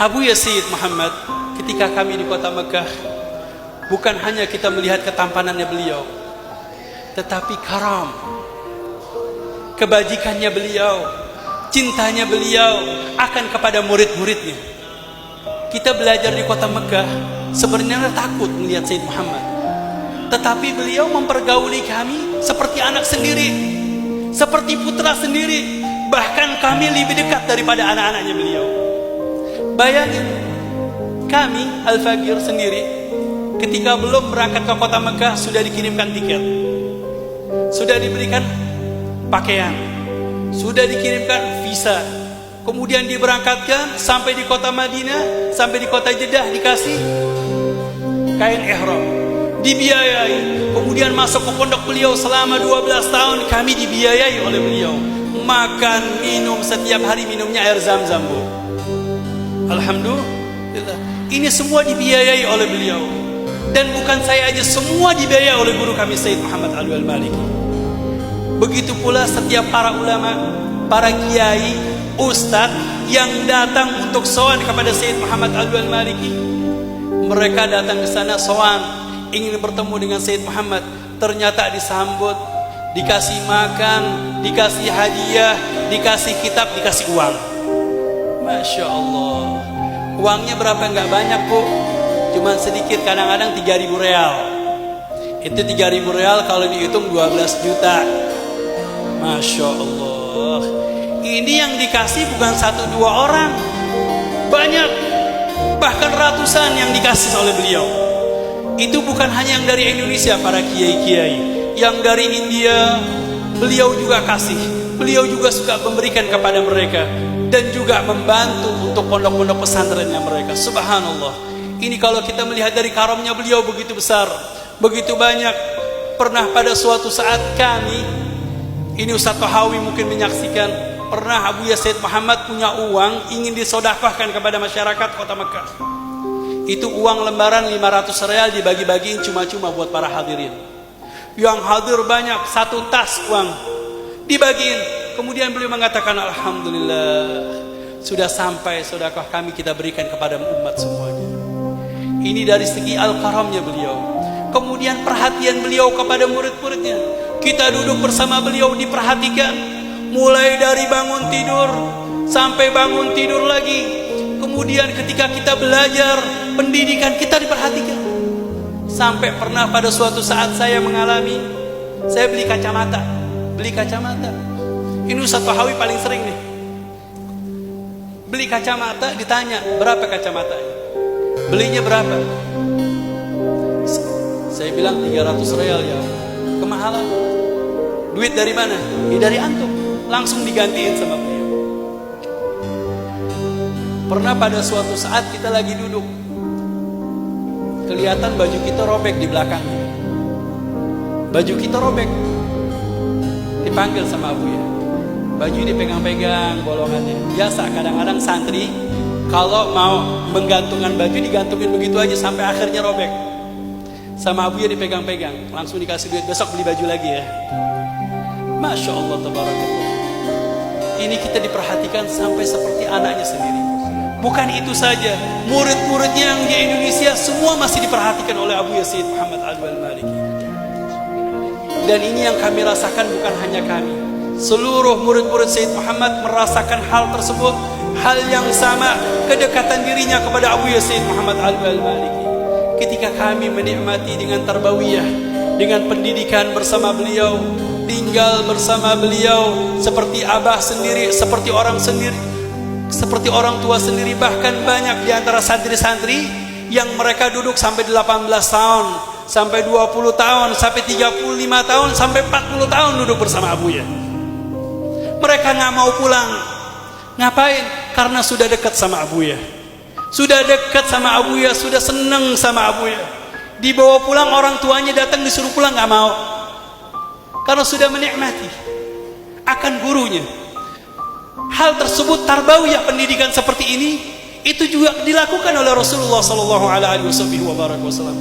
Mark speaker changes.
Speaker 1: Abuya Sayyid Muhammad ketika kami di kota Mekah, bukan hanya kita melihat ketampanannya beliau, tetapi karam, kebajikannya beliau, cintanya beliau akan kepada murid-muridnya. Kita belajar di kota Mekah sebenarnya takut melihat Sayyid Muhammad, tetapi beliau mempergauli kami seperti anak sendiri, seperti putra sendiri. Bahkan kami lebih dekat daripada anak-anaknya beliau. Bayangin, kami Al-Faqir sendiri ketika belum berangkat ke kota Mekah sudah dikirimkan tiket, sudah diberikan pakaian, sudah dikirimkan visa, kemudian diberangkatkan sampai di kota Madinah, sampai di kota Jeddah dikasih kain ihram, dibiayai, kemudian masuk ke pondok beliau selama 12 tahun kami dibiayai oleh beliau, makan minum setiap hari minumnya air zam-zam, Bu. Alhamdulillah, ini semua dibiayai oleh beliau. Dan bukan saya aja, semua dibiayai oleh guru kami Sayyid Muhammad Alwi Al-Maliki. Begitu pula setiap para ulama, para kiai, ustadz yang datang untuk sowan kepada Sayyid Muhammad Alwi Al-Maliki. Mereka datang ke sana sowan, ingin bertemu dengan Sayyid Muhammad. Ternyata disambut, dikasih makan, dikasih hadiah, dikasih kitab, dikasih uang. Masya Allah. Uangnya berapa? Enggak banyak, Bu, cuman sedikit, kadang-kadang 3.000 real. Itu 3.000 real kalau dihitung 12 juta. Masya Allah. Ini yang dikasih bukan 1-2 orang, banyak, bahkan ratusan yang dikasih oleh beliau. Itu bukan hanya yang dari Indonesia, para kiai-kiai, yang dari India beliau juga kasih. Beliau juga suka memberikan kepada mereka dan juga membantu untuk pondok-pondok pesantrennya mereka. Subhanallah. Ini kalau kita melihat dari karamnya beliau begitu besar, begitu banyak. Pernah pada suatu saat kami, ini Ustaz Tahawi mungkin menyaksikan, pernah Abuya Sayyid Muhammad punya uang ingin disodakahkan kepada masyarakat kota Mekah. Itu uang lembaran 500 real dibagi-bagiin cuma-cuma buat para hadirin. Yang hadir banyak, 1 tas uang dibagiin. Kemudian beliau mengatakan, alhamdulillah, sudah sampai sedekah kami kita berikan kepada umat semuanya. Ini dari segi al-karamnya beliau. Kemudian perhatian beliau kepada murid-muridnya. Kita duduk bersama beliau diperhatikan, mulai dari bangun tidur sampai bangun tidur lagi. Kemudian ketika kita belajar pendidikan kita diperhatikan. Sampai pernah pada suatu saat saya mengalami, saya beli kacamata. Ini Ustaz Tahawi paling sering nih. Beli kacamata, ditanya berapa kacamata? Belinya berapa? Saya bilang 300 real ya. Kemahalan. Duit dari mana? Ya dari antum. Langsung digantiin sama beliau. Pernah pada suatu saat kita lagi duduk, kelihatan baju kita robek di belakang. Baju kita robek. Dipanggil sama Abuya. Baju dipegang-pegang bolongannya. Biasa kadang-kadang santri kalau mau menggantungkan baju digantungin begitu aja sampai akhirnya robek. Sama Abuya dipegang-pegang, langsung dikasih duit, besok beli baju lagi ya. Masya Allah, tabarakallah. Ini kita diperhatikan sampai seperti anaknya sendiri. Bukan itu saja, murid-muridnya yang di Indonesia semua masih diperhatikan oleh Abuya Sayyid Muhammad Alwi Al-Maliki. Dan ini yang kami rasakan, bukan hanya kami. Seluruh murid-murid Sayyid Muhammad merasakan hal tersebut, hal yang sama, kedekatan dirinya kepada Abuya Sayyid Muhammad Alwi Al-Maliki. Ketika kami menikmati dengan tarbawiyah, dengan pendidikan bersama beliau, tinggal bersama beliau seperti abah sendiri, seperti orang sendiri, seperti orang tua sendiri. Bahkan banyak di antara santri-santri yang mereka duduk sampai 18 tahun, sampai 20 tahun, sampai 35 tahun, sampai 40 tahun duduk bersama Abuya. Mereka nggak mau pulang. Ngapain? Karena sudah dekat sama Abuya. Sudah dekat sama Abuya, sudah senang sama Abuya. Dibawa pulang orang tuanya datang disuruh pulang nggak mau. Karena sudah menikmati akan gurunya. Hal tersebut, tarbawiyah pendidikan seperti ini, itu juga dilakukan oleh Rasulullah sallallahu alaihi wasallam.